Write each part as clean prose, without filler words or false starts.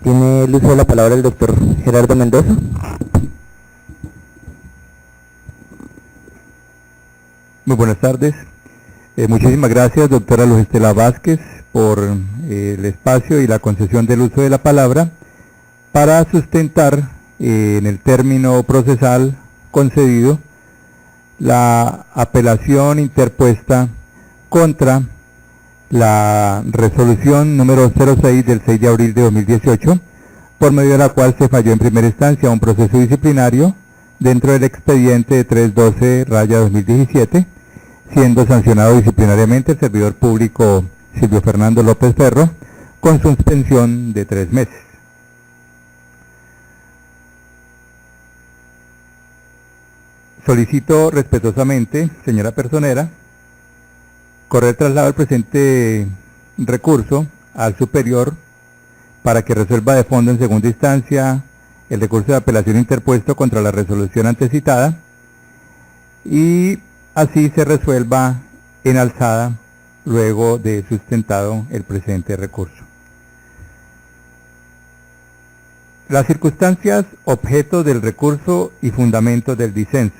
Tiene el uso de la palabra el doctor Gerardo Mendoza. Muy buenas tardes. Muchísimas gracias, doctora Luz Estela Vázquez, por el espacio y la concesión del uso de la palabra para sustentar en el término procesal concedido la apelación interpuesta contra la resolución número 06 del 6 de abril de 2018, por medio de la cual se falló en primera instancia un proceso disciplinario dentro del expediente de 312-2017, siendo sancionado disciplinariamente el servidor público Silvio Fernando López Ferro con suspensión de 3 meses. Solicito respetuosamente, señora personera, correr traslado del presente recurso al superior para que resuelva de fondo en segunda instancia el recurso de apelación interpuesto contra la resolución antecitada y así se resuelva en alzada luego de sustentado el presente recurso. Las circunstancias objeto del recurso y fundamentos del disenso.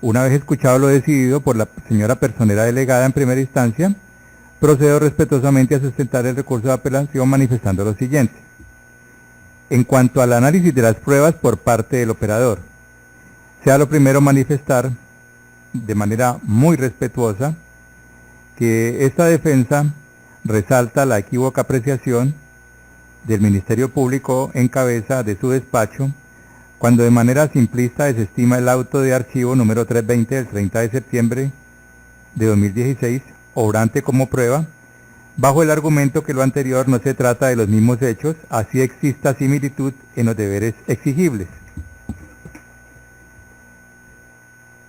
Una vez escuchado lo decidido por la señora personera delegada en primera instancia, procedo respetuosamente a sustentar el recurso de apelación manifestando lo siguiente. En cuanto al análisis de las pruebas por parte del operador, sea lo primero manifestar de manera muy respetuosa que esta defensa resalta la equívoca apreciación del Ministerio Público en cabeza de su despacho cuando de manera simplista desestima el auto de archivo número 320 del 30 de septiembre de 2016, obrante como prueba, bajo el argumento que lo anterior no se trata de los mismos hechos, así exista similitud en los deberes exigibles.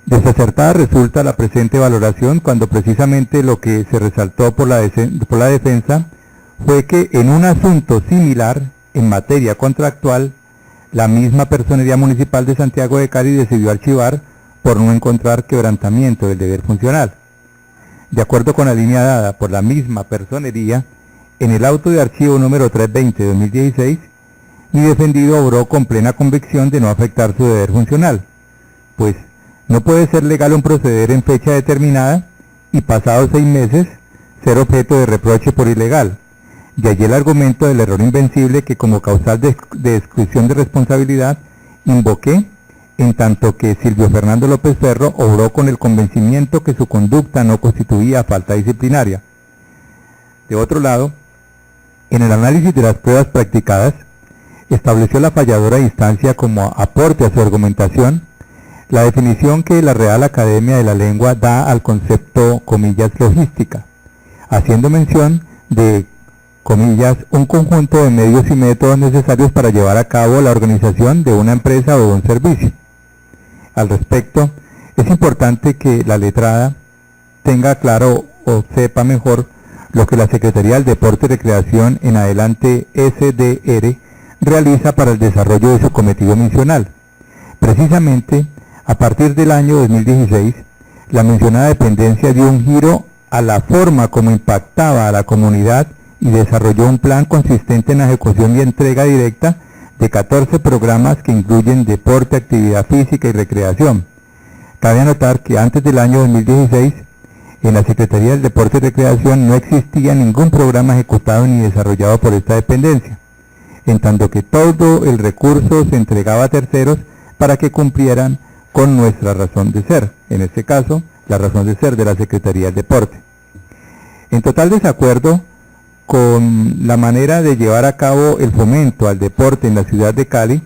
Desacertada resulta la presente valoración cuando precisamente lo que se resaltó por la defensa fue que en un asunto similar, en materia contractual, la misma Personería Municipal de Santiago de Cali decidió archivar por no encontrar quebrantamiento del deber funcional. De acuerdo con la línea dada por la misma Personería, en el auto de archivo número 320 de 2016, mi defendido obró con plena convicción de no afectar su deber funcional, pues no puede ser legal un proceder en fecha determinada y pasados 6 meses ser objeto de reproche por ilegal. De allí el argumento del error invencible que como causal de exclusión de responsabilidad invoqué, en tanto que Silvio Fernando López Ferro obró con el convencimiento que su conducta no constituía falta disciplinaria. De otro lado, en el análisis de las pruebas practicadas, estableció la falladora instancia como aporte a su argumentación la definición que la Real Academia de la Lengua da al concepto, comillas, logística, haciendo mención de, comillas, un conjunto de medios y métodos necesarios para llevar a cabo la organización de una empresa o de un servicio. Al respecto, es importante que la letrada tenga claro o sepa mejor lo que la Secretaría del Deporte y Recreación, en adelante SDR, realiza para el desarrollo de su cometido misional. Precisamente, a partir del año 2016, la mencionada dependencia dio un giro a la forma como impactaba a la comunidad y desarrolló un plan consistente en la ejecución y entrega directa de 14 programas que incluyen deporte, actividad física y recreación. Cabe anotar que antes del año 2016, en la Secretaría del Deporte y Recreación no existía ningún programa ejecutado ni desarrollado por esta dependencia, en tanto que todo el recurso se entregaba a terceros para que cumplieran con nuestra razón de ser, en este caso, la razón de ser de la Secretaría del Deporte. En total desacuerdo con la manera de llevar a cabo el fomento al deporte en la ciudad de Cali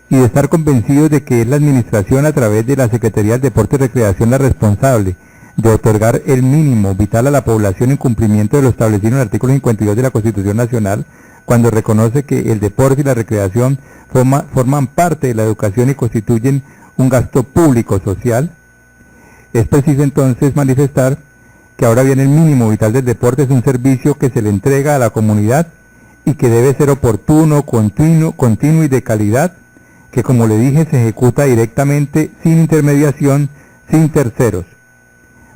y de estar convencidos de que es la administración a través de la Secretaría del Deporte y Recreación la responsable de otorgar el mínimo vital a la población en cumplimiento de lo establecido en el artículo 52 de la Constitución Nacional, cuando reconoce que el deporte y la recreación forman parte de la educación y constituyen un gasto público social. Es preciso entonces manifestar que ahora bien el mínimo vital del deporte es un servicio que se le entrega a la comunidad y que debe ser oportuno, continuo y de calidad, que como le dije se ejecuta directamente, sin intermediación, sin terceros.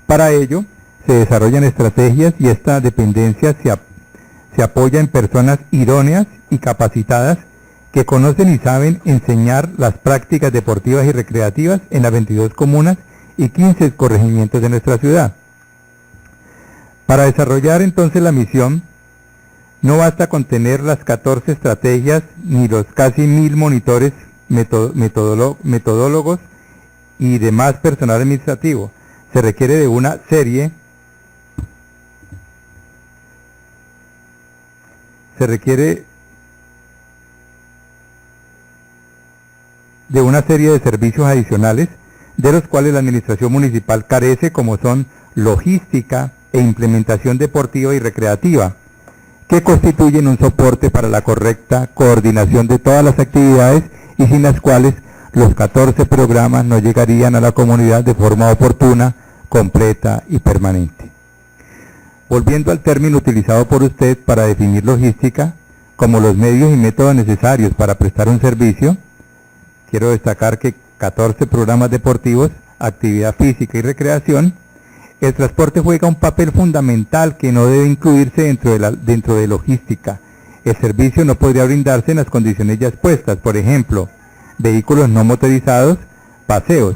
Para ello se desarrollan estrategias y esta dependencia se apoya en personas idóneas y capacitadas que conocen y saben enseñar las prácticas deportivas y recreativas en las 22 comunas y 15 corregimientos de nuestra ciudad. Para desarrollar entonces la misión, no basta con tener las 14 estrategias ni los casi 1000 monitores, metodólogos y demás personal administrativo. Se requiere de una serie de servicios adicionales de los cuales la administración municipal carece, como son logística e implementación deportiva y recreativa, que constituyen un soporte para la correcta coordinación de todas las actividades y sin las cuales los 14 programas no llegarían a la comunidad de forma oportuna, completa y permanente. Volviendo al término utilizado por usted para definir logística, como los medios y métodos necesarios para prestar un servicio, quiero destacar que 14 programas deportivos, actividad física y recreación. El transporte juega un papel fundamental que no debe incluirse dentro de logística. El servicio no podría brindarse en las condiciones ya expuestas, por ejemplo, vehículos no motorizados, paseos.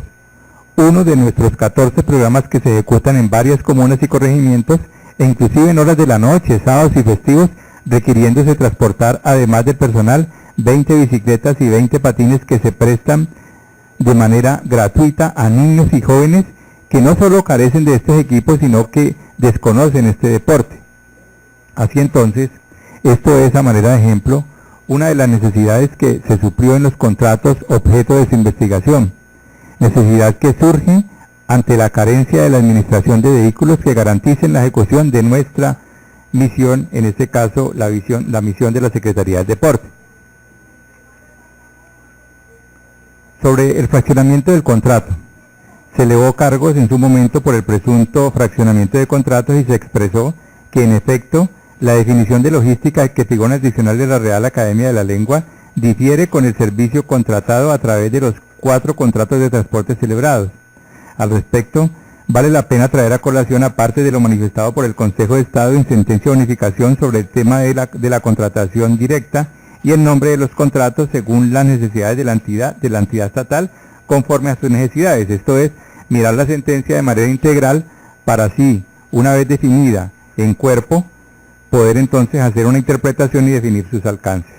Uno de nuestros 14 programas que se ejecutan en varias comunas y corregimientos, e inclusive en horas de la noche, sábados y festivos, requiriéndose transportar, además del personal, 20 bicicletas y 20 patines que se prestan de manera gratuita a niños y jóvenes que no solo carecen de estos equipos, sino que desconocen este deporte. Así entonces, esto es, a manera de ejemplo, una de las necesidades que se suplió en los contratos objeto de su investigación, necesidad que surge ante la carencia de la administración de vehículos que garanticen la ejecución de nuestra misión, en este caso la misión de la Secretaría del Deporte. Sobre el fraccionamiento del contrato, se elevó cargos en su momento por el presunto fraccionamiento de contratos y se expresó que en efecto la definición de logística que figura en el diccionario de la Real Academia de la Lengua difiere con el servicio contratado a través de los 4 contratos de transporte celebrados. Al respecto, vale la pena traer a colación, aparte de lo manifestado por el Consejo de Estado en sentencia de unificación sobre el tema de la contratación directa y el nombre de los contratos según las necesidades de la entidad estatal conforme a sus necesidades. Esto es, mirar la sentencia de manera integral para así, una vez definida en cuerpo, poder entonces hacer una interpretación y definir sus alcances.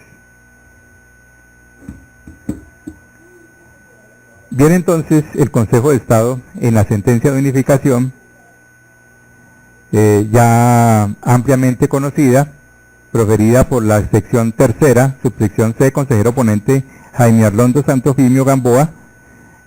Bien, entonces el Consejo de Estado en la sentencia de unificación, ya ampliamente conocida, proferida por la sección tercera, subsección C, consejero ponente Jaime Arlondo Santofimio Gamboa,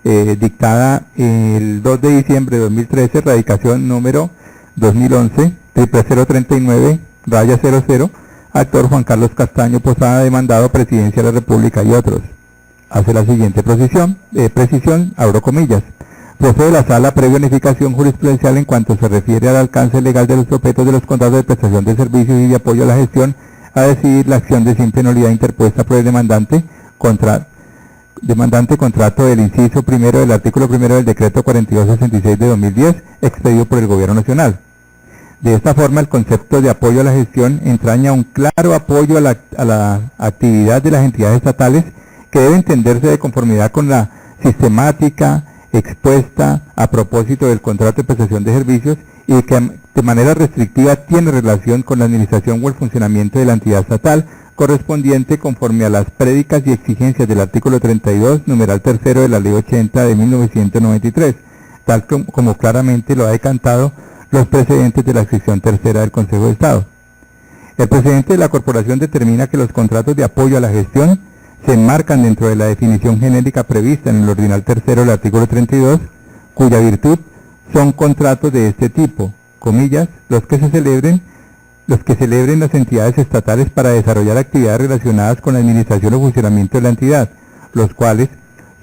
dictada el 2 de diciembre de 2013, radicación número 2011-00039-00, actor Juan Carlos Castaño Posada, demandado Presidencia de la República y otros. Hace la siguiente precisión, abro comillas, procede la sala previa unificación jurisprudencial en cuanto se refiere al alcance legal de los objetos de los contratos de prestación de servicios y de apoyo a la gestión, a decidir la acción de simple nulidad interpuesta por el demandante contrato del inciso primero del artículo primero del decreto 4266 de 2010, expedido por el Gobierno Nacional. De esta forma, el concepto de apoyo a la gestión entraña un claro apoyo a la actividad de las entidades estatales, que debe entenderse de conformidad con la sistemática expuesta a propósito del contrato de prestación de servicios y que de manera restrictiva tiene relación con la administración o el funcionamiento de la entidad estatal correspondiente conforme a las prédicas y exigencias del artículo 32, numeral tercero de la Ley 80 de 1993, tal como claramente lo ha decantado los precedentes de la sección tercera del Consejo de Estado. El presidente de la Corporación determina que los contratos de apoyo a la gestión se enmarcan dentro de la definición genérica prevista en el ordinal tercero del artículo 32, cuya virtud son contratos de este tipo, comillas, los que celebren las entidades estatales para desarrollar actividades relacionadas con la administración o funcionamiento de la entidad, los cuales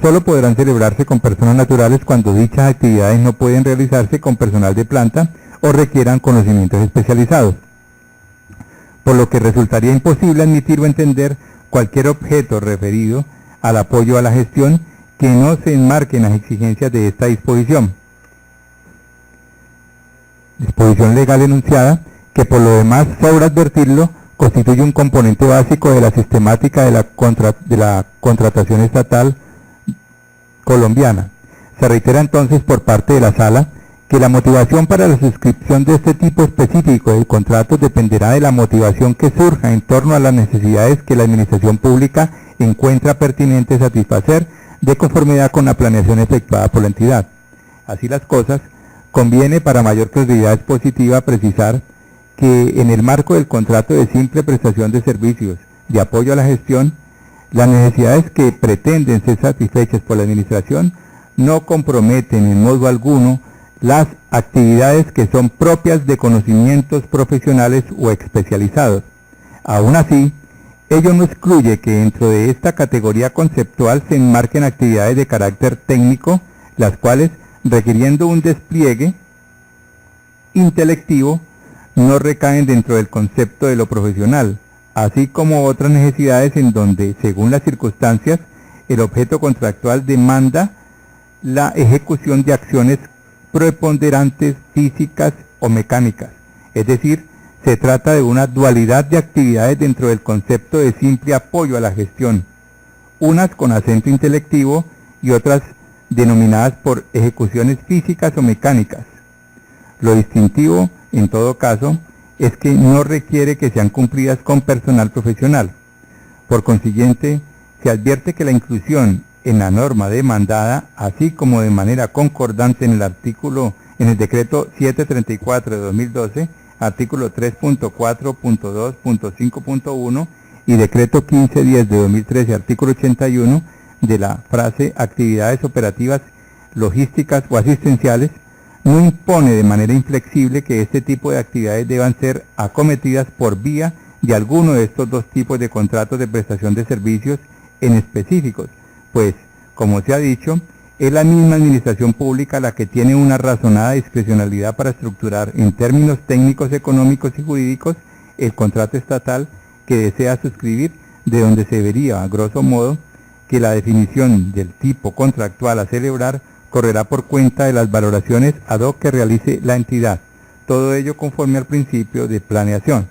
solo podrán celebrarse con personas naturales cuando dichas actividades no pueden realizarse con personal de planta o requieran conocimientos especializados, por lo que resultaría imposible admitir o entender cualquier objeto referido al apoyo a la gestión que no se enmarque en las exigencias de esta disposición legal enunciada, que por lo demás sobra advertirlo, constituye un componente básico de la sistemática de la contratación estatal colombiana. Se reitera entonces por parte de la Sala que la motivación para la suscripción de este tipo específico de contratos dependerá de la motivación que surja en torno a las necesidades que la administración pública encuentra pertinente satisfacer de conformidad con la planeación efectuada por la entidad. Así las cosas, conviene para mayor claridad expositiva precisar que en el marco del contrato de simple prestación de servicios de apoyo a la gestión, las necesidades que pretenden ser satisfechas por la administración no comprometen en modo alguno las actividades que son propias de conocimientos profesionales o especializados. Aún así, ello no excluye que dentro de esta categoría conceptual se enmarquen actividades de carácter técnico, las cuales, requiriendo un despliegue intelectivo, no recaen dentro del concepto de lo profesional, así como otras necesidades en donde, según las circunstancias, el objeto contractual demanda la ejecución de acciones preponderantes físicas o mecánicas, es decir, se trata de una dualidad de actividades dentro del concepto de simple apoyo a la gestión, unas con acento intelectivo y otras denominadas por ejecuciones físicas o mecánicas. Lo distintivo, en todo caso, es que no requiere que sean cumplidas con personal profesional. Por consiguiente, se advierte que la inclusión en la norma demandada, así como de manera concordante en el decreto 734 de 2012, artículo 3.4.2.5.1 y decreto 1510 de 2013, artículo 81, de la frase actividades operativas, logísticas o asistenciales, no impone de manera inflexible que este tipo de actividades deban ser acometidas por vía de alguno de estos dos tipos de contratos de prestación de servicios en específicos, pues, como se ha dicho, es la misma administración pública la que tiene una razonada discrecionalidad para estructurar en términos técnicos, económicos y jurídicos el contrato estatal que desea suscribir, de donde se vería, a grosso modo, que la definición del tipo contractual a celebrar correrá por cuenta de las valoraciones ad hoc que realice la entidad, todo ello conforme al principio de planeación.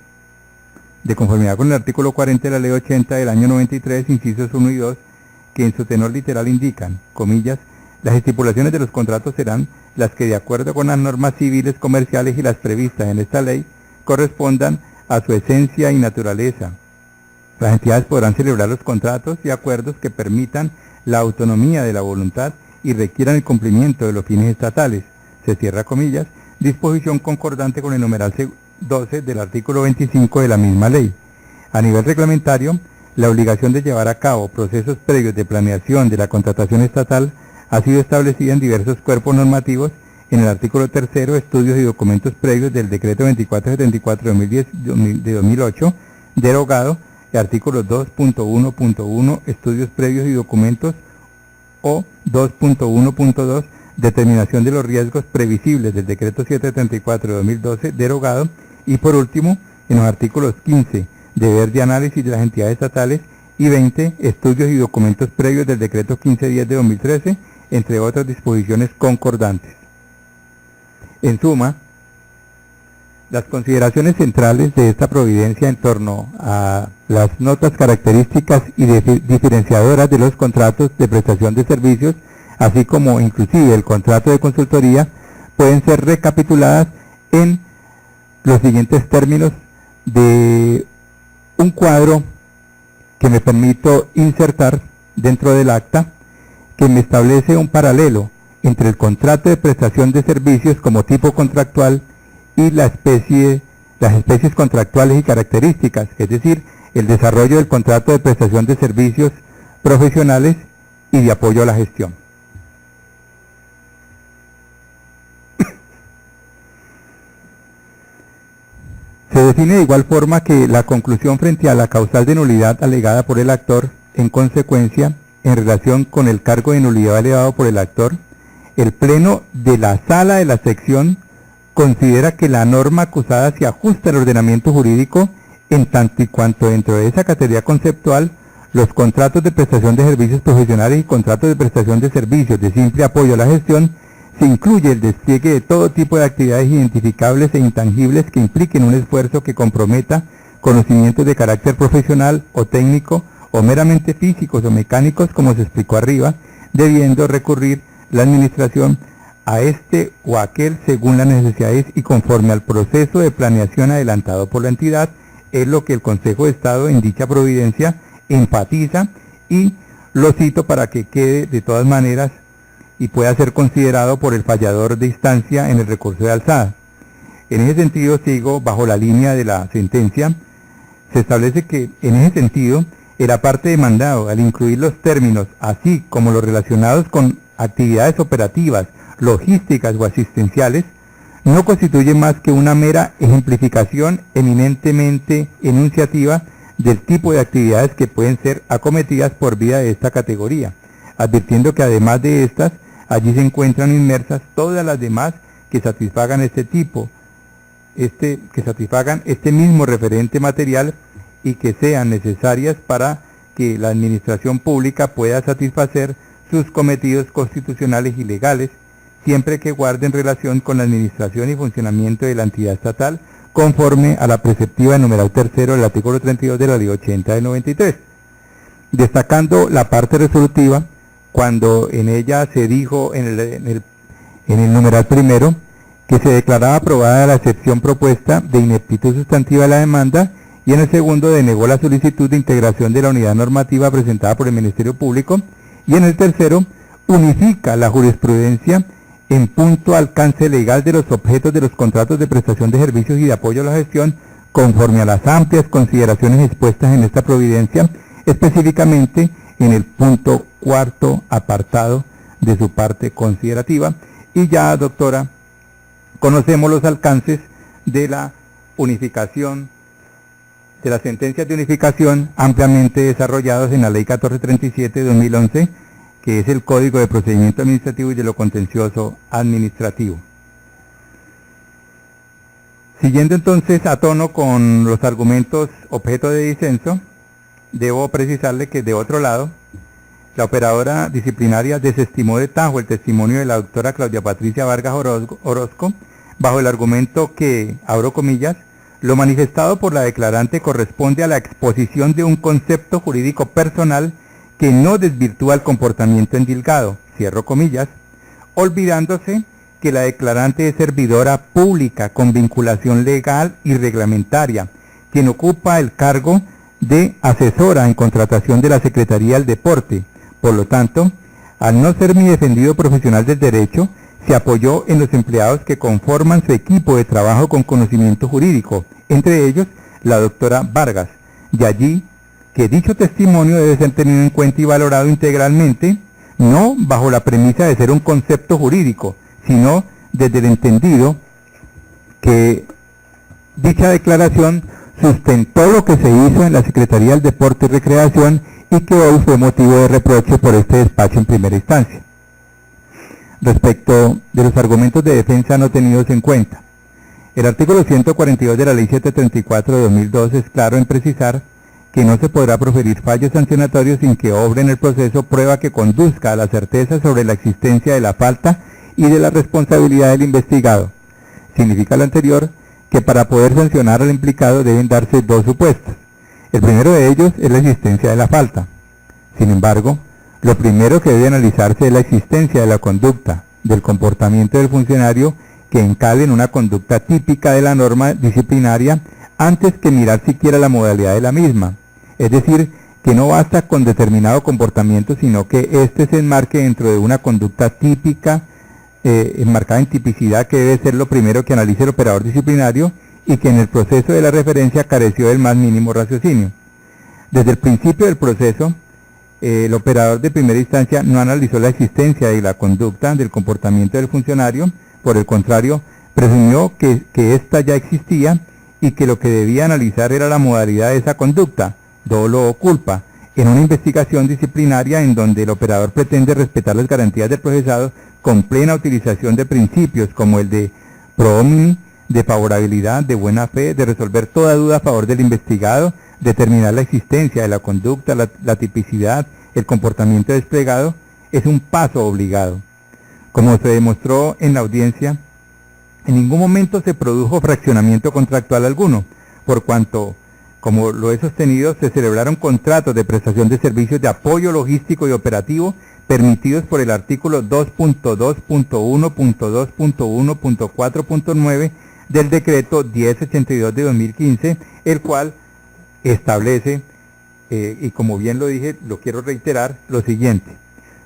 De conformidad con el artículo 40 de la Ley 80 del año 93, incisos 1 y 2, que en su tenor literal indican, comillas, las estipulaciones de los contratos serán las que de acuerdo con las normas civiles, comerciales y las previstas en esta ley, correspondan a su esencia y naturaleza. Las entidades podrán celebrar los contratos y acuerdos que permitan la autonomía de la voluntad y requieran el cumplimiento de los fines estatales. Se cierra comillas, disposición concordante con el numeral 12 del artículo 25 de la misma ley. A nivel reglamentario, la obligación de llevar a cabo procesos previos de planeación de la contratación estatal ha sido establecida en diversos cuerpos normativos en el artículo 3, estudios y documentos previos del decreto 2474 de 2008, derogado, y artículo 2.1.1, estudios previos y documentos, o 2.1.2, determinación de los riesgos previsibles del decreto 734 de 2012, derogado, y por último, en los artículos 15, deber de análisis de las entidades estatales, y 20, estudios y documentos previos del decreto 1510 de 2013, entre otras disposiciones concordantes. En suma, las consideraciones centrales de esta providencia en torno a las notas características y diferenciadoras de los contratos de prestación de servicios, así como inclusive el contrato de consultoría, pueden ser recapituladas en los siguientes términos de un cuadro que me permito insertar dentro del acta, que me establece un paralelo entre el contrato de prestación de servicios como tipo contractual y las especies contractuales y características, es decir, el desarrollo del contrato de prestación de servicios profesionales y de apoyo a la gestión. Se define de igual forma que la conclusión frente a la causal de nulidad alegada por el actor, en consecuencia, en relación con el cargo de nulidad elevado por el actor, el Pleno de la Sala de la Sección considera que la norma acusada se ajusta al ordenamiento jurídico en tanto y cuanto dentro de esa categoría conceptual los contratos de prestación de servicios profesionales y contratos de prestación de servicios de simple apoyo a la gestión se incluye el despliegue de todo tipo de actividades identificables e intangibles que impliquen un esfuerzo que comprometa conocimientos de carácter profesional o técnico o meramente físicos o mecánicos, como se explicó arriba, debiendo recurrir la administración a este o aquel según las necesidades y conforme al proceso de planeación adelantado por la entidad. Es lo que el Consejo de Estado en dicha providencia enfatiza, y lo cito para que quede de todas maneras y pueda ser considerado por el fallador de instancia en el recurso de alzada. En ese sentido, sigo bajo la línea de la sentencia. Se establece que, en ese sentido, el aparte demandado, al incluir los términos, así como los relacionados con actividades operativas, logísticas o asistenciales, no constituye más que una mera ejemplificación eminentemente enunciativa del tipo de actividades que pueden ser acometidas por vía de esta categoría, advirtiendo que además de estas, allí se encuentran inmersas todas las demás que satisfagan este mismo referente material y que sean necesarias para que la administración pública pueda satisfacer sus cometidos constitucionales y legales, siempre que guarden relación con la administración y funcionamiento de la entidad estatal, conforme a la preceptiva del numeral tercero del artículo 32 de la Ley 80 del 93. Destacando la parte resolutiva, cuando en ella se dijo en el numeral primero que se declaraba aprobada la excepción propuesta de ineptitud sustantiva de la demanda, y en el segundo denegó la solicitud de integración de la unidad normativa presentada por el Ministerio Público, y en el tercero unifica la jurisprudencia en punto alcance legal de los objetos de los contratos de prestación de servicios y de apoyo a la gestión, conforme a las amplias consideraciones expuestas en esta providencia, específicamente en el punto cuarto apartado de su parte considerativa. Y ya, doctora, conocemos los alcances de la unificación, de las sentencias de unificación ampliamente desarrollados en la Ley 1437 de 2011, que es el Código de Procedimiento Administrativo y de lo Contencioso Administrativo. Siguiendo entonces a tono con los argumentos objeto de disenso, debo precisarle que, de otro lado, la operadora disciplinaria desestimó de tajo el testimonio de la doctora Claudia Patricia Vargas Orozco, bajo el argumento que, abro comillas, lo manifestado por la declarante corresponde a la exposición de un concepto jurídico personal que no desvirtúa el comportamiento endilgado, cierro comillas, olvidándose que la declarante es servidora pública con vinculación legal y reglamentaria, quien ocupa el cargo de asesora en contratación de la Secretaría del Deporte. Por lo tanto, al no ser mi defendido profesional del derecho, se apoyó en los empleados que conforman su equipo de trabajo con conocimiento jurídico, entre ellos la doctora Vargas, de allí que dicho testimonio debe ser tenido en cuenta y valorado integralmente, no bajo la premisa de ser un concepto jurídico, sino desde el entendido que dicha declaración sustentó lo que se hizo en la Secretaría del Deporte y Recreación y que hoy fue motivo de reproche por este despacho en primera instancia. Respecto de los argumentos de defensa no tenidos en cuenta, el artículo 142 de la Ley 734 de 2002 es claro en precisar que no se podrá proferir fallos sancionatorios sin que obre en el proceso prueba que conduzca a la certeza sobre la existencia de la falta y de la responsabilidad del investigado. Significa lo anterior que para poder sancionar al implicado deben darse dos supuestos. El primero de ellos es la existencia de la falta. Sin embargo, lo primero que debe analizarse es la existencia de la conducta, del comportamiento del funcionario que encale en una conducta típica de la norma disciplinaria antes que mirar siquiera la modalidad de la misma. Es decir, que no basta con determinado comportamiento, sino que éste se enmarque dentro de una conducta típica, enmarcada en tipicidad, que debe ser lo primero que analice el operador disciplinario y que en el proceso de la referencia careció del más mínimo raciocinio. Desde el principio del proceso, el operador de primera instancia no analizó la existencia de la conducta, del comportamiento del funcionario, por el contrario, presumió que ésta ya existía y que lo que debía analizar era la modalidad de esa conducta, dolo o culpa, en una investigación disciplinaria en donde el operador pretende respetar las garantías del procesado con plena utilización de principios como el de pro homini, de favorabilidad, de buena fe, de resolver toda duda a favor del investigado, determinar la existencia de la conducta, la tipicidad, el comportamiento desplegado, es un paso obligado. Como se demostró en la audiencia, en ningún momento se produjo fraccionamiento contractual alguno, por cuanto Como lo he sostenido, se celebraron contratos de prestación de servicios de apoyo logístico y operativo permitidos por el artículo 2.2.1.2.1.4.9 del decreto 1082 de 2015, el cual establece, y como bien lo dije, lo quiero reiterar, lo siguiente: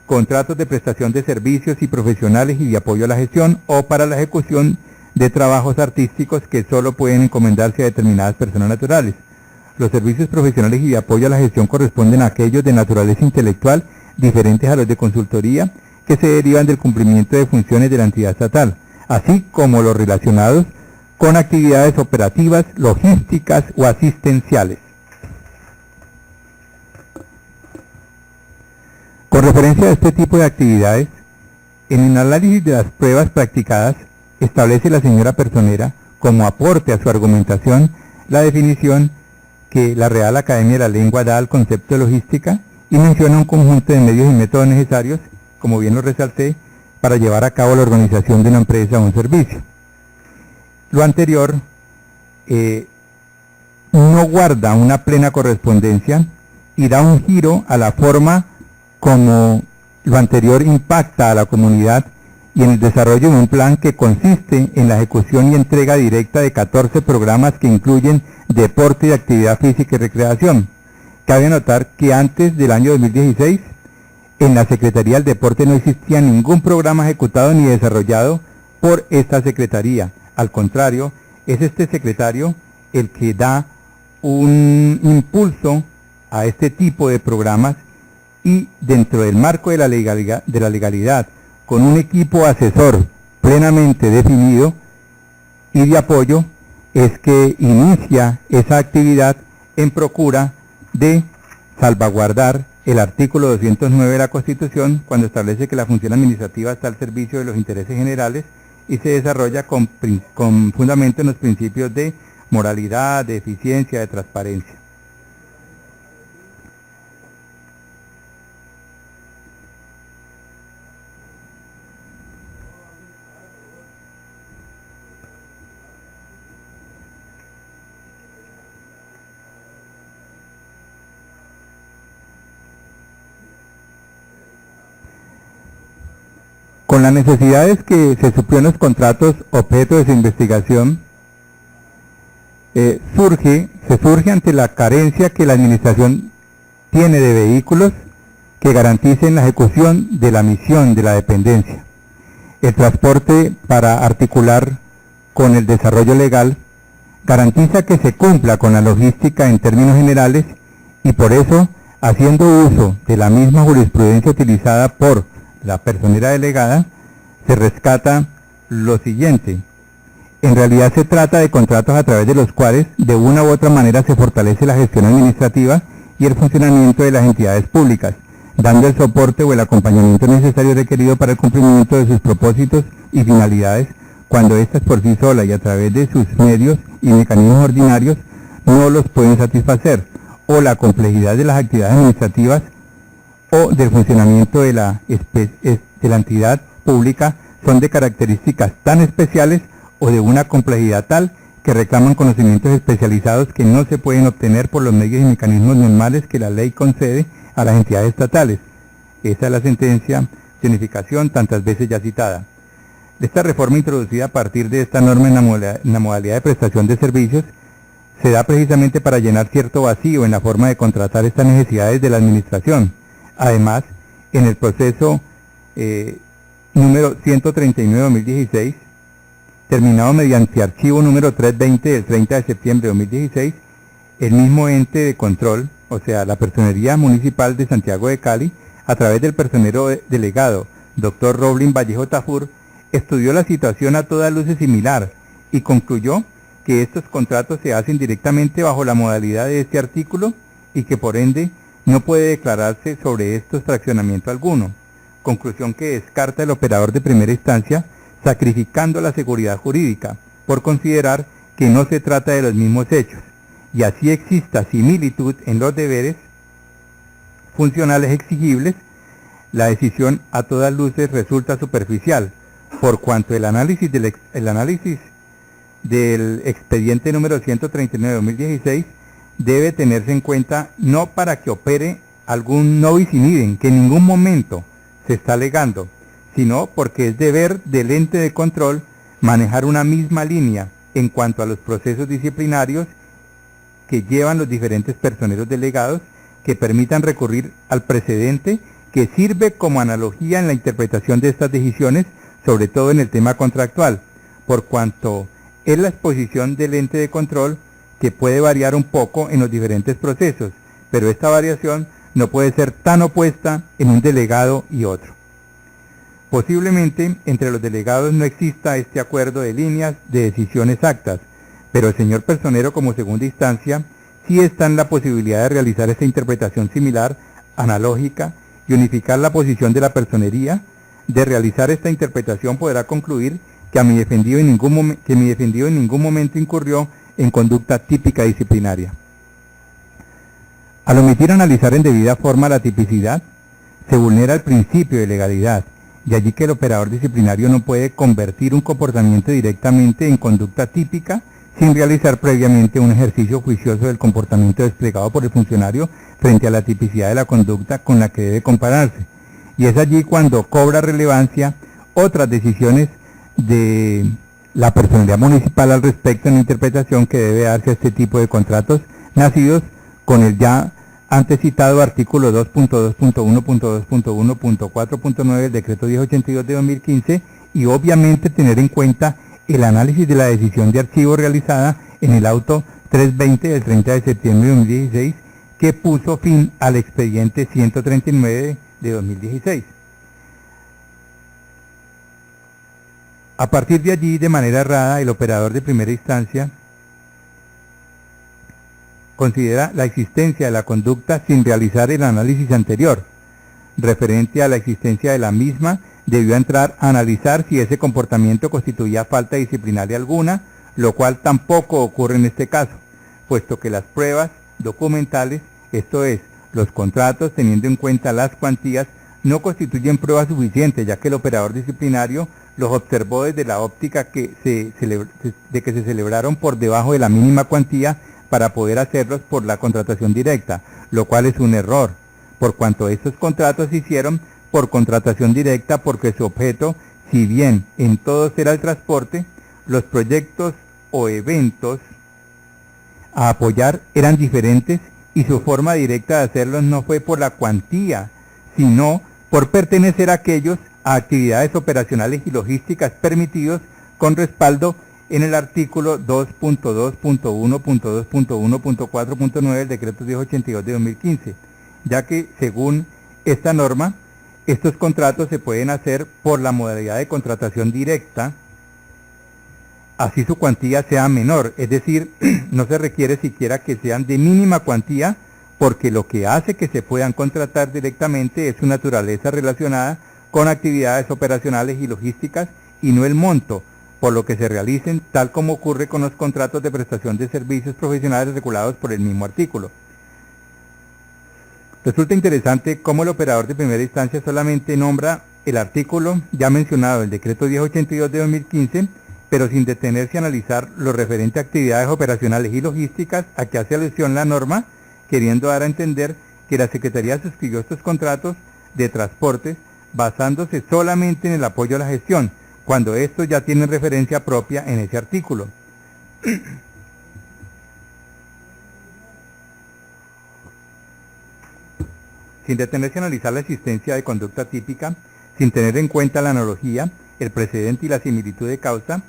contratos de prestación de servicios y profesionales y de apoyo a la gestión o para la ejecución de trabajos artísticos que solo pueden encomendarse a determinadas personas naturales. Los servicios profesionales y de apoyo a la gestión corresponden a aquellos de naturaleza intelectual diferentes a los de consultoría que se derivan del cumplimiento de funciones de la entidad estatal, así como los relacionados con actividades operativas, logísticas o asistenciales. Con referencia a este tipo de actividades, en el análisis de las pruebas practicadas, establece la señora personera, como aporte a su argumentación, la definición que la Real Academia de la Lengua da al concepto de logística y menciona un conjunto de medios y métodos necesarios, como bien lo resalté, para llevar a cabo la organización de una empresa o un servicio. Lo anterior no guarda una plena correspondencia y da un giro a la forma como lo anterior impacta a la comunidad y en el desarrollo de un plan que consiste en la ejecución y entrega directa de 14 programas que incluyen deporte y actividad física y recreación. Cabe notar que antes del año 2016, en la Secretaría del Deporte no existía ningún programa ejecutado ni desarrollado por esta Secretaría. Al contrario, es este secretario el que da un impulso a este tipo de programas y dentro del marco de la legalidad, con un equipo asesor plenamente definido y de apoyo, es que inicia esa actividad en procura de salvaguardar el artículo 209 de la Constitución, cuando establece que la función administrativa está al servicio de los intereses generales y se desarrolla con fundamento en los principios de moralidad, de eficiencia, de transparencia. Con las necesidades que se suplió en los contratos objeto de su investigación, se surge ante la carencia que la administración tiene de vehículos que garanticen la ejecución de la misión de la dependencia. El transporte, para articular con el desarrollo legal, garantiza que se cumpla con la logística en términos generales y por eso, haciendo uso de la misma jurisprudencia utilizada por la personera delegada, se rescata lo siguiente: en realidad se trata de contratos a través de los cuales de una u otra manera se fortalece la gestión administrativa y el funcionamiento de las entidades públicas, dando el soporte o el acompañamiento necesario requerido para el cumplimiento de sus propósitos y finalidades, cuando éstas por sí solas y a través de sus medios y mecanismos ordinarios no los pueden satisfacer, o la complejidad de las actividades administrativas o del funcionamiento de la entidad pública son de características tan especiales o de una complejidad tal que reclaman conocimientos especializados que no se pueden obtener por los medios y mecanismos normales que la ley concede a las entidades estatales. Esa es la sentencia de unificación tantas veces ya citada. Esta reforma introducida a partir de esta norma en la modalidad de prestación de servicios se da precisamente para llenar cierto vacío en la forma de contratar estas necesidades de la administración. Además, en el proceso número 139-2016, terminado mediante archivo número 320 del 30 de septiembre de 2016, el mismo ente de control, o sea, la Personería Municipal de Santiago de Cali, a través del personero delegado, Dr. Roblin Vallejo Tafur, estudió la situación a todas luces similar y concluyó que estos contratos se hacen directamente bajo la modalidad de este artículo y que por ende no puede declararse sobre estos fraccionamiento alguno. Conclusión que descarta el operador de primera instancia, sacrificando la seguridad jurídica, por considerar que no se trata de los mismos hechos, y así exista similitud en los deberes funcionales exigibles, la decisión a todas luces resulta superficial, por cuanto el análisis del expediente número 139-2016 debe tenerse en cuenta no para que opere algún no bis in idem que en ningún momento se está alegando, sino porque es deber del ente de control manejar una misma línea en cuanto a los procesos disciplinarios que llevan los diferentes personeros delegados que permitan recurrir al precedente que sirve como analogía en la interpretación de estas decisiones, sobre todo en el tema contractual, por cuanto es la exposición del ente de control que puede variar un poco en los diferentes procesos, pero esta variación no puede ser tan opuesta en un delegado y otro. Posiblemente entre los delegados no exista este acuerdo de líneas de decisión exactas, pero el señor personero como segunda instancia sí está en la posibilidad de realizar esta interpretación similar, analógica, y unificar la posición de la personería. De realizar esta interpretación podrá concluir que mi defendido en ningún momento incurrió en conducta típica disciplinaria. Al omitir analizar en debida forma la tipicidad, se vulnera el principio de legalidad, de allí que el operador disciplinario no puede convertir un comportamiento directamente en conducta típica sin realizar previamente un ejercicio juicioso del comportamiento desplegado por el funcionario frente a la tipicidad de la conducta con la que debe compararse. Y es allí cuando cobra relevancia otras decisiones de la personalidad municipal al respecto en la interpretación que debe darse a este tipo de contratos nacidos con el ya antes citado artículo 2.2.1.2.1.4.9 del decreto 1082 de 2015 y obviamente tener en cuenta el análisis de la decisión de archivo realizada en el auto 320 del 30 de septiembre de 2016 que puso fin al expediente 139 de 2016. A partir de allí, de manera errada, el operador de primera instancia considera la existencia de la conducta sin realizar el análisis anterior. Referente a la existencia de la misma, debió entrar a analizar si ese comportamiento constituía falta disciplinaria alguna, lo cual tampoco ocurre en este caso, puesto que las pruebas documentales, esto es, los contratos teniendo en cuenta las cuantías, no constituyen pruebas suficientes, ya que el operador disciplinario los observó desde la óptica de que se celebraron por debajo de la mínima cuantía para poder hacerlos por la contratación directa, lo cual es un error, por cuanto estos contratos se hicieron por contratación directa porque su objeto, si bien en todos era el transporte, los proyectos o eventos a apoyar eran diferentes y su forma directa de hacerlos no fue por la cuantía, sino por pertenecer a aquellos a actividades operacionales y logísticas permitidos con respaldo en el artículo 2.2.1.2.1.4.9 del decreto 1082 de 2015, ya que según esta norma, estos contratos se pueden hacer por la modalidad de contratación directa, así su cuantía sea menor, es decir, no se requiere siquiera que sean de mínima cuantía, porque lo que hace que se puedan contratar directamente es su naturaleza relacionada con actividades operacionales y logísticas y no el monto, por lo que se realicen, tal como ocurre con los contratos de prestación de servicios profesionales regulados por el mismo artículo. Resulta interesante cómo el operador de primera instancia solamente nombra el artículo ya mencionado del decreto 1082 de 2015, pero sin detenerse a analizar lo referente a actividades operacionales y logísticas a que hace alusión la norma, queriendo dar a entender que la Secretaría suscribió estos contratos de transportes basándose solamente en el apoyo a la gestión, cuando estos ya tienen referencia propia en ese artículo. Sin detenerse a analizar la existencia de conducta típica, sin tener en cuenta la analogía, el precedente y la similitud de causa,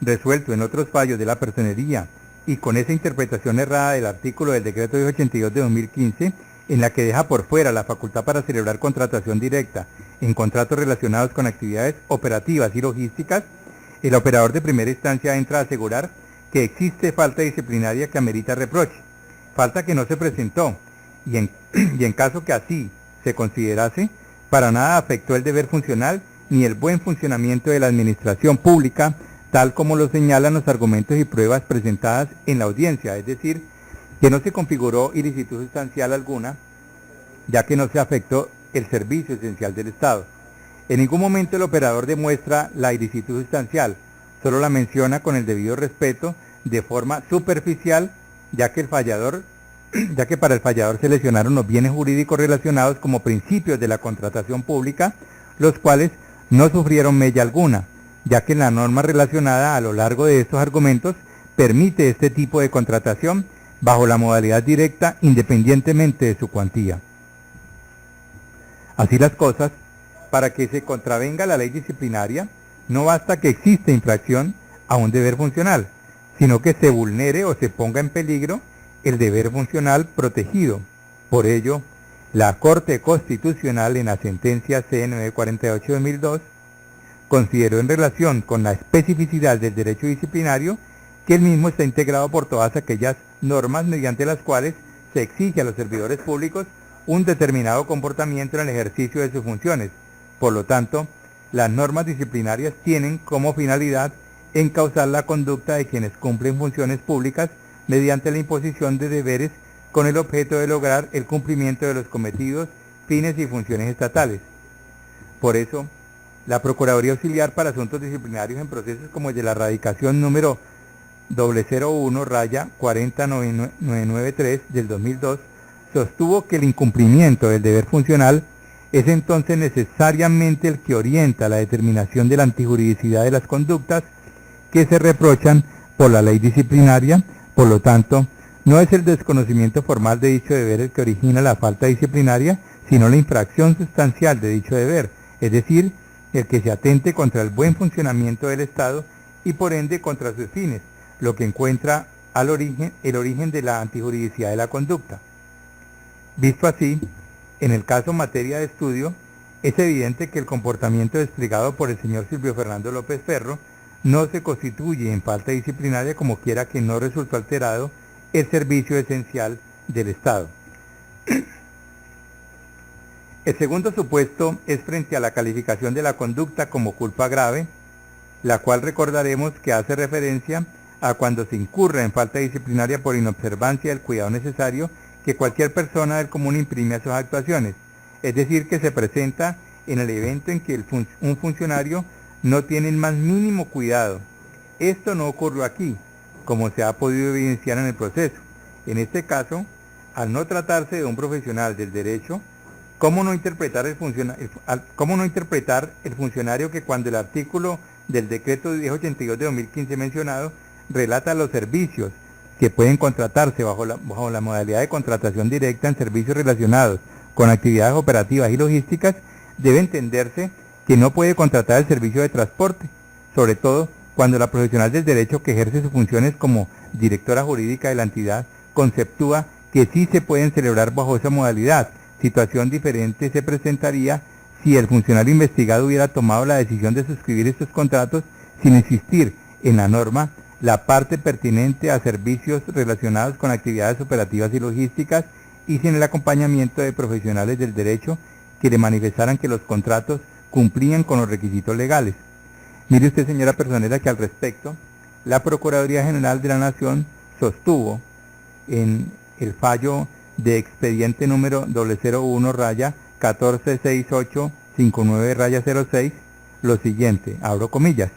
resuelto en otros fallos de la personería, y con esa interpretación errada del artículo del decreto 1082 de 2015, en la que deja por fuera la facultad para celebrar contratación directa en contratos relacionados con actividades operativas y logísticas, el operador de primera instancia entra a asegurar que existe falta disciplinaria que amerita reproche, falta que no se presentó, y en caso que así se considerase, para nada afectó el deber funcional ni el buen funcionamiento de la administración pública, tal como lo señalan los argumentos y pruebas presentadas en la audiencia, es decir, que no se configuró ilicitud sustancial alguna, ya que no se afectó el servicio esencial del Estado. En ningún momento el operador demuestra la ilicitud sustancial, solo la menciona con el debido respeto de forma superficial, ya que el fallador ya que para el fallador se lesionaron los bienes jurídicos relacionados como principios de la contratación pública, los cuales no sufrieron mella alguna, ya que la norma relacionada a lo largo de estos argumentos permite este tipo de contratación bajo la modalidad directa independientemente de su cuantía. Así las cosas, para que se contravenga la ley disciplinaria, no basta que exista infracción a un deber funcional, sino que se vulnere o se ponga en peligro el deber funcional protegido. Por ello, la Corte Constitucional en la sentencia C-948-2002 consideró en relación con la especificidad del derecho disciplinario que el mismo está integrado por todas aquellas normas mediante las cuales se exige a los servidores públicos un determinado comportamiento en el ejercicio de sus funciones. Por lo tanto, las normas disciplinarias tienen como finalidad encauzar la conducta de quienes cumplen funciones públicas mediante la imposición de deberes con el objeto de lograr el cumplimiento de los cometidos, fines y funciones estatales. Por eso, la Procuraduría Auxiliar para Asuntos Disciplinarios en procesos como el de la radicación número 001-40993 del 2002 sostuvo que el incumplimiento del deber funcional es entonces necesariamente el que orienta la determinación de la antijuridicidad de las conductas que se reprochan por la ley disciplinaria. Por lo tanto, no es el desconocimiento formal de dicho deber el que origina la falta disciplinaria, sino la infracción sustancial de dicho deber, es decir, el que se atente contra el buen funcionamiento del Estado y por ende contra sus fines, lo que encuentra el origen de la antijuridicidad de la conducta. Visto así, en el caso materia de estudio, es evidente que el comportamiento desplegado por el señor Silvio Fernando López Ferro no se constituye en falta disciplinaria como quiera que no resultó alterado el servicio esencial del Estado. El segundo supuesto es frente a la calificación de la conducta como culpa grave, la cual recordaremos que hace referencia a cuando se incurre en falta disciplinaria por inobservancia del cuidado necesario que cualquier persona del común imprime a sus actuaciones, es decir, que se presenta en el evento en que un funcionario no tiene el más mínimo cuidado. Esto no ocurrió aquí, como se ha podido evidenciar en el proceso. En este caso, al no tratarse de un profesional del derecho, ¿cómo no interpretar el funcionario que cuando el artículo del decreto 1082 de 2015 mencionado relata los servicios que pueden contratarse bajo la modalidad de contratación directa en servicios relacionados con actividades operativas y logísticas, debe entenderse que no puede contratar el servicio de transporte, sobre todo cuando la profesional del derecho que ejerce sus funciones como directora jurídica de la entidad conceptúa que sí se pueden celebrar bajo esa modalidad. Situación diferente se presentaría si el funcionario investigado hubiera tomado la decisión de suscribir estos contratos sin existir en la norma la parte pertinente a servicios relacionados con actividades operativas y logísticas y sin el acompañamiento de profesionales del derecho que le manifestaran que los contratos cumplían con los requisitos legales. Mire usted, señora personera, que al respecto, la Procuraduría General de la Nación sostuvo en el fallo de expediente número 001-146859-06 lo siguiente, abro comillas: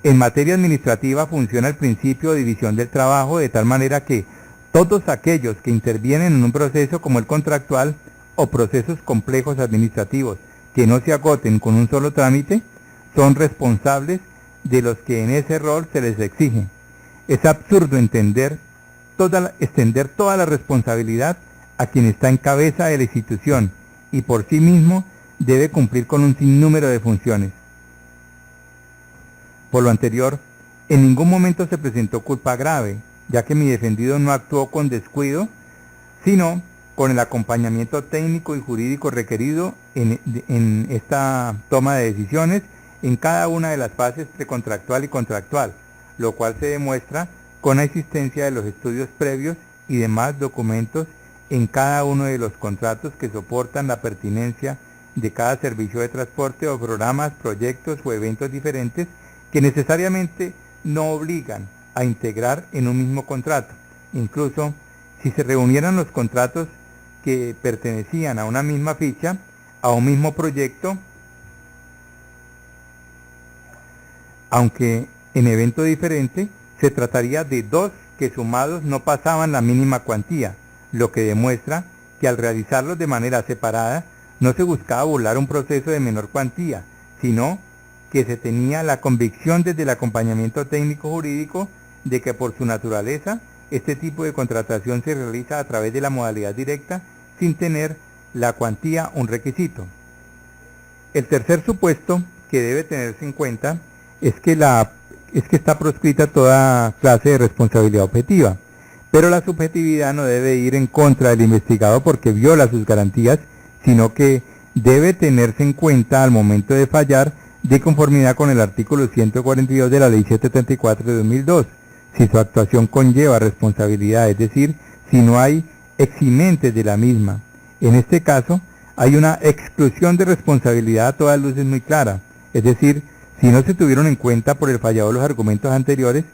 en materia administrativa funciona el principio de división del trabajo de tal manera que todos aquellos que intervienen en un proceso como el contractual o procesos complejos administrativos que no se agoten con un solo trámite son responsables de los que en ese rol se les exige. Es absurdo extender toda la responsabilidad a quien está en cabeza de la institución y por sí mismo debe cumplir con un sinnúmero de funciones. Por lo anterior, en ningún momento se presentó culpa grave, ya que mi defendido no actuó con descuido, sino con el acompañamiento técnico y jurídico requerido en esta toma de decisiones en cada una de las fases precontractual y contractual, lo cual se demuestra con la existencia de los estudios previos y demás documentos en cada uno de los contratos que soportan la pertinencia de cada servicio de transporte o programas, proyectos o eventos diferentes que necesariamente no obligan a integrar en un mismo contrato. Incluso si se reunieran los contratos que pertenecían a una misma ficha, a un mismo proyecto, aunque en evento diferente, se trataría de dos que sumados no pasaban la mínima cuantía, lo que demuestra que al realizarlos de manera separada no se buscaba burlar un proceso de menor cuantía, sino que se tenía la convicción desde el acompañamiento técnico jurídico de que por su naturaleza este tipo de contratación se realiza a través de la modalidad directa sin tener la cuantía un requisito. El tercer supuesto que debe tenerse en cuenta es que está proscrita toda clase de responsabilidad objetiva, pero la subjetividad no debe ir en contra del investigado porque viola sus garantías, sino que debe tenerse en cuenta al momento de fallar de conformidad con el artículo 142 de la Ley 734 de 2002, si su actuación conlleva responsabilidad, es decir, si no hay eximentes de la misma. En este caso, hay una exclusión de responsabilidad a todas luces muy clara, es decir, si no se tuvieron en cuenta por el fallador los argumentos anteriores,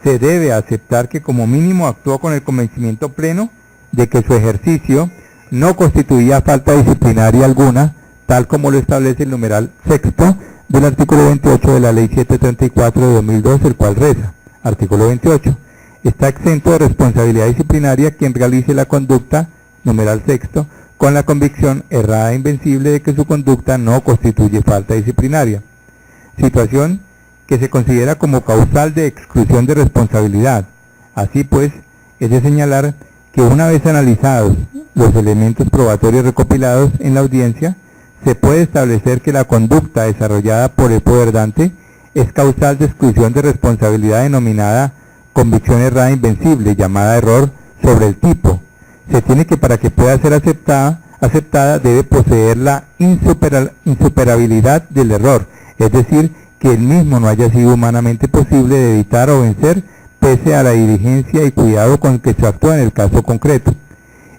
se debe aceptar que como mínimo actuó con el convencimiento pleno de que su ejercicio no constituía falta disciplinaria alguna, tal como lo establece el numeral sexto del artículo 28 de la Ley 734 de 2002, el cual reza, artículo 28, está exento de responsabilidad disciplinaria quien realice la conducta, numeral sexto, con la convicción errada e invencible de que su conducta no constituye falta disciplinaria, situación que se considera como causal de exclusión de responsabilidad. Así pues, es de señalar que una vez analizados los elementos probatorios recopilados en la audiencia, se puede establecer que la conducta desarrollada por el poderante es causal de exclusión de responsabilidad denominada convicción errada invencible, llamada error sobre el tipo. Se tiene que para que pueda ser aceptada debe poseer la insuperabilidad del error, es decir, que el mismo no haya sido humanamente posible de evitar o vencer pese a la diligencia y cuidado con que se actúa en el caso concreto.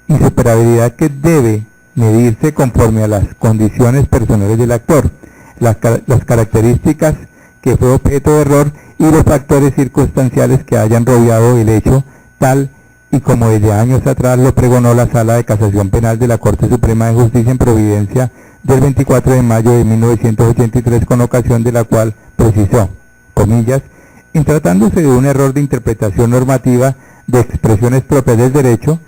Insuperabilidad que debe medirse conforme a las condiciones personales del actor, las características que fue objeto de error y los factores circunstanciales que hayan rodeado el hecho, tal y como desde años atrás lo pregonó la Sala de Casación Penal de la Corte Suprema de Justicia en Providencia del 24 de mayo de 1983, con ocasión de la cual precisó, comillas, en tratándose de un error de interpretación normativa de expresiones propias del derecho,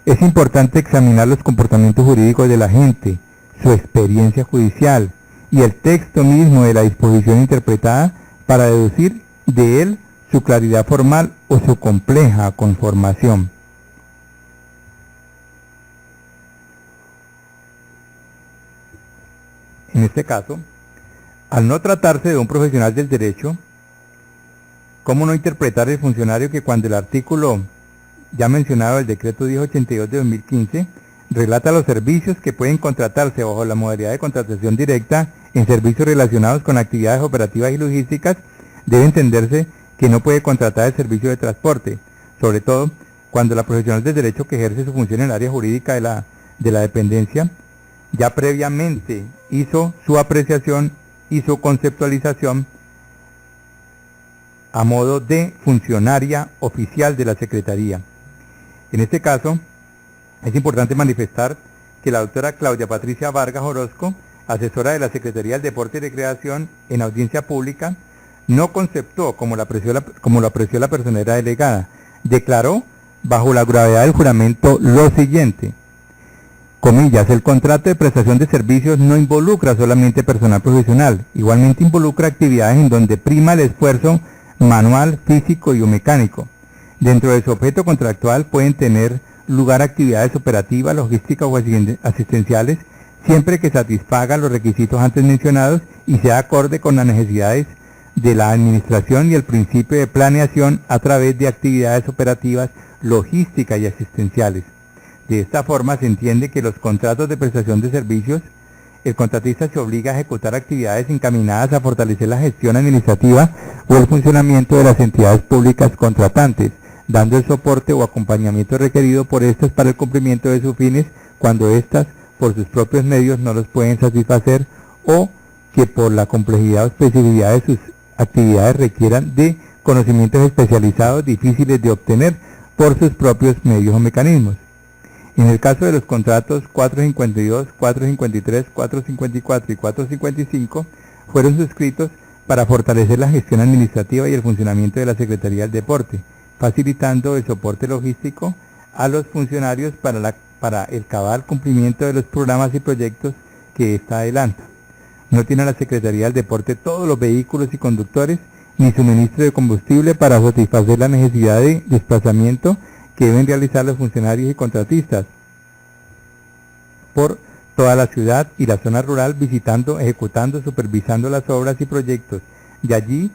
es importante examinar los comportamientos jurídicos de la gente, su experiencia judicial y el texto mismo de la disposición interpretada para deducir de él su claridad formal o su compleja conformación. En este caso, al no tratarse de un profesional del derecho, ¿cómo no interpretar el funcionario que cuando el artículo ya mencionado del decreto 1082 de 2015 relata los servicios que pueden contratarse bajo la modalidad de contratación directa en servicios relacionados con actividades operativas y logísticas, debe entenderse que no puede contratar el servicio de transporte, sobre todo cuando la profesional del derecho que ejerce su función en el área jurídica de la dependencia ya previamente hizo su apreciación y su conceptualización a modo de funcionaria oficial de la Secretaría. En este caso, es importante manifestar que la doctora Claudia Patricia Vargas Orozco, asesora de la Secretaría del Deporte y Recreación en audiencia pública, no conceptó como lo apreció la personera delegada. Declaró, bajo la gravedad del juramento, lo siguiente, comillas, el contrato de prestación de servicios no involucra solamente personal profesional, igualmente involucra actividades en donde prima el esfuerzo manual, físico y o mecánico. Dentro de su objeto contractual pueden tener lugar actividades operativas, logísticas o asistenciales, siempre que satisfagan los requisitos antes mencionados y sea acorde con las necesidades de la administración y el principio de planeación a través de actividades operativas, logísticas y asistenciales. De esta forma se entiende que los contratos de prestación de servicios, el contratista se obliga a ejecutar actividades encaminadas a fortalecer la gestión administrativa o el funcionamiento de las entidades públicas contratantes, dando el soporte o acompañamiento requerido por estas para el cumplimiento de sus fines cuando éstas por sus propios medios no los pueden satisfacer o que por la complejidad o especificidad de sus actividades requieran de conocimientos especializados difíciles de obtener por sus propios medios o mecanismos. En el caso de los contratos 452, 453, 454 y 455 fueron suscritos para fortalecer la gestión administrativa y el funcionamiento de la Secretaría del Deporte, facilitando el soporte logístico a los funcionarios para el cabal cumplimiento de los programas y proyectos que ésta adelanta. No tiene a la Secretaría del Deporte todos los vehículos y conductores, ni suministro de combustible para satisfacer la necesidad de desplazamiento que deben realizar los funcionarios y contratistas por toda la ciudad y la zona rural, visitando, ejecutando, supervisando las obras y proyectos. De allí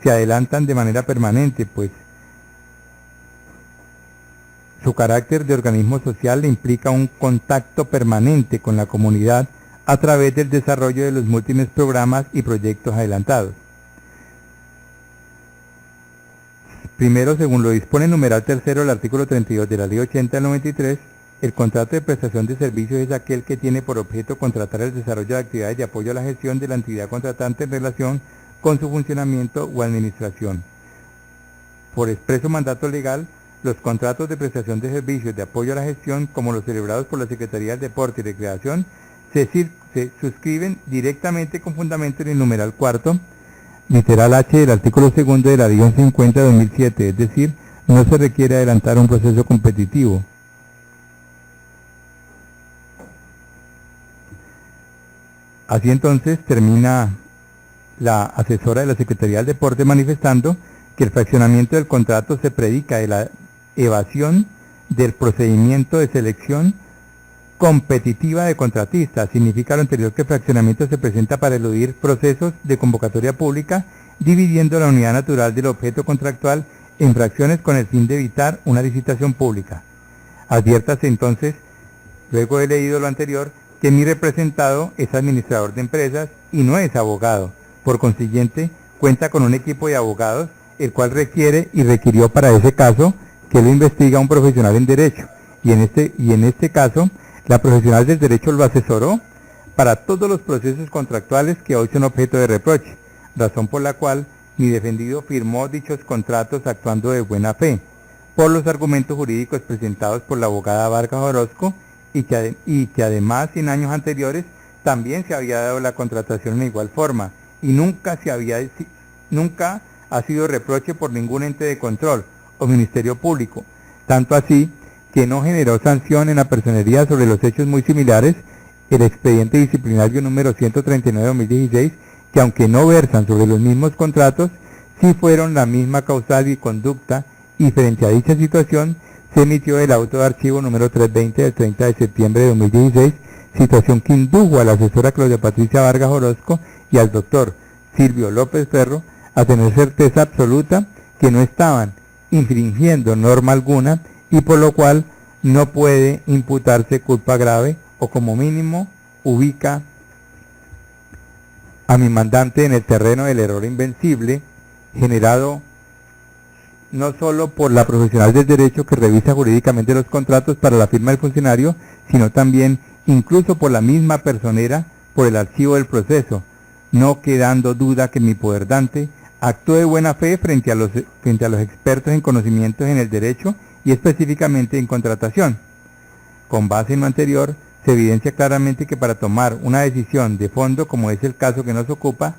se adelantan de manera permanente, pues su carácter de organismo social le implica un contacto permanente con la comunidad a través del desarrollo de los múltiples programas y proyectos adelantados. Primero, según lo dispone el numeral tercero del artículo 32 de la Ley 80 del 93, el contrato de prestación de servicios es aquel que tiene por objeto contratar el desarrollo de actividades de apoyo a la gestión de la entidad contratante en relación con su funcionamiento o administración. Por expreso mandato legal, los contratos de prestación de servicios de apoyo a la gestión, como los celebrados por la Secretaría del Deporte y Recreación, se suscriben directamente con fundamento en el numeral cuarto, literal H del artículo segundo de la Ley 50 de 2007, es decir, no se requiere adelantar un proceso competitivo. Así entonces termina la asesora de la Secretaría del Deporte manifestando que el fraccionamiento del contrato se predica de la evasión del procedimiento de selección competitiva de contratistas. Significa lo anterior que el fraccionamiento se presenta para eludir procesos de convocatoria pública, dividiendo la unidad natural del objeto contractual en fracciones con el fin de evitar una licitación pública. Adviértase entonces, luego he leído lo anterior, que mi representado es administrador de empresas y no es abogado. Por consiguiente, cuenta con un equipo de abogados, el cual requiere y requirió para ese caso que lo investiga un profesional en derecho. Y en este caso, la profesional del derecho lo asesoró para todos los procesos contractuales que hoy son objeto de reproche, razón por la cual mi defendido firmó dichos contratos actuando de buena fe, por los argumentos jurídicos presentados por la abogada Vargas Orozco, y que además en años anteriores también se había dado la contratación en igual forma, y nunca ha sido reproche por ningún ente de control o ministerio público, tanto así que no generó sanción en la personería sobre los hechos muy similares, el expediente disciplinario número 139/2016, que aunque no versan sobre los mismos contratos, sí fueron la misma causal y conducta, y frente a dicha situación se emitió el auto de archivo número 320 del 30 de septiembre de 2016, situación que indujo a la asesora Claudia Patricia Vargas Orozco y al doctor Silvio López Ferro a tener certeza absoluta que no estaban infringiendo norma alguna, y por lo cual no puede imputarse culpa grave, o como mínimo ubica a mi mandante en el terreno del error invencible, generado no solo por la profesional del derecho que revisa jurídicamente los contratos para la firma del funcionario, sino también incluso por la misma personera por el archivo del proceso, no quedando duda que mi poderdante actuó de buena fe frente a los expertos en conocimientos en el derecho y específicamente en contratación. Con base en lo anterior, se evidencia claramente que para tomar una decisión de fondo, como es el caso que nos ocupa,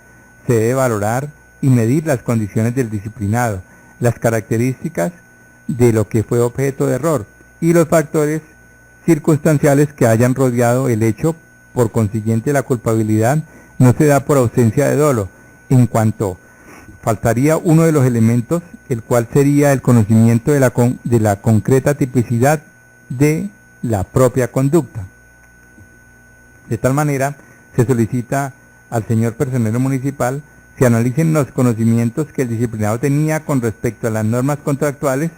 se debe valorar y medir las condiciones del disciplinado, las características de lo que fue objeto de error y los factores circunstanciales que hayan rodeado el hecho. Por consiguiente, la culpabilidad no se da por ausencia de dolo, en cuanto faltaría uno de los elementos, el cual sería el conocimiento de la concreta tipicidad de la propia conducta. De tal manera, se solicita al señor personero municipal se analicen los conocimientos que el disciplinado tenía con respecto a las normas contractuales,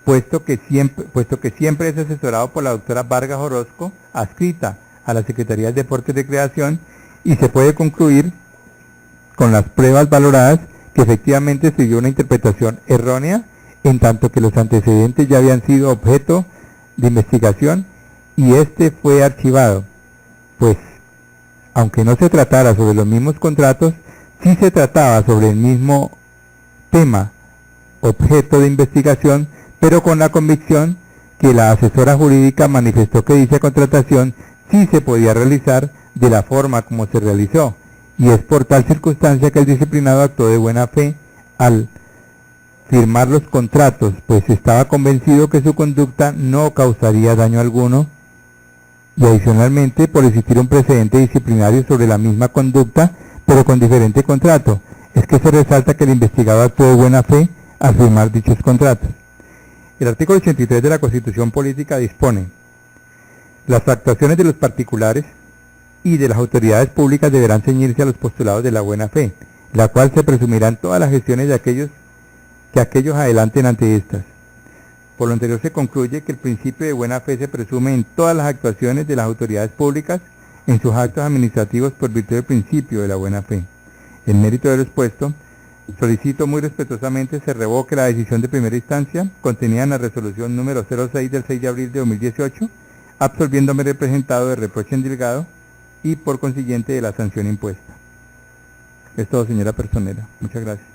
puesto que siempre es asesorado por la doctora Vargas Orozco, adscrita a la Secretaría del Deporte y Recreación, y se puede concluir con las pruebas valoradas que efectivamente se dio una interpretación errónea, en tanto que los antecedentes ya habían sido objeto de investigación y este fue archivado, pues aunque no se tratara sobre los mismos contratos, sí se trataba sobre el mismo tema, objeto de investigación, pero con la convicción que la asesora jurídica manifestó que dicha contratación sí se podía realizar de la forma como se realizó, y es por tal circunstancia que el disciplinado actuó de buena fe al firmar los contratos, pues estaba convencido que su conducta no causaría daño alguno, y adicionalmente por existir un precedente disciplinario sobre la misma conducta, pero con diferente contrato. Es que se resalta que el investigado actuó de buena fe al firmar dichos contratos. El artículo 83 de la Constitución Política dispone: las actuaciones de los particulares y de las autoridades públicas deberán ceñirse a los postulados de la buena fe, la cual se presumirá en todas las gestiones de aquellos adelanten ante estas. Por lo anterior se concluye que el principio de buena fe se presume en todas las actuaciones de las autoridades públicas en sus actos administrativos por virtud del principio de la buena fe. En mérito de lo expuesto, solicito muy respetuosamente se revoque la decisión de primera instancia contenida en la resolución número 06 del 6 de abril de 2018, absolviéndome representado de reproche endilgado y por consiguiente de la sanción impuesta. Es todo, señora personera. Muchas gracias.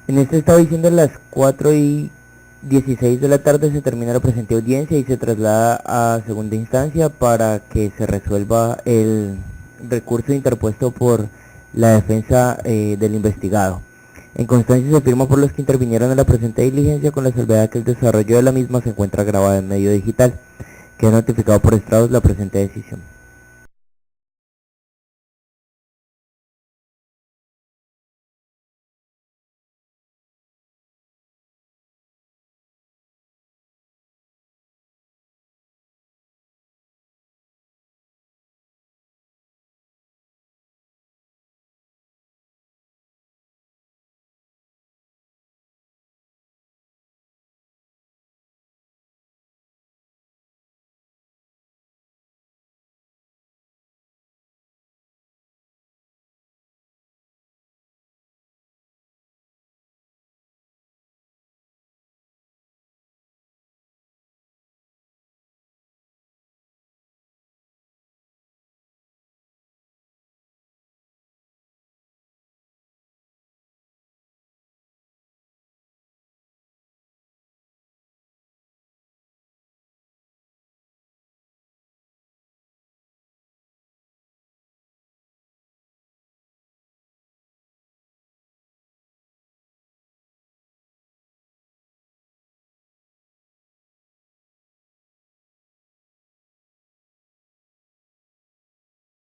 En este estado diciendo las 4:16 de la tarde se termina la presente audiencia y se traslada a segunda instancia para que se resuelva el recurso interpuesto por la defensa del investigado. En constancia se firma por los que intervinieron en la presente diligencia con la salvedad que el desarrollo de la misma se encuentra grabado en medio digital. Queda notificado por estrados la presente decisión.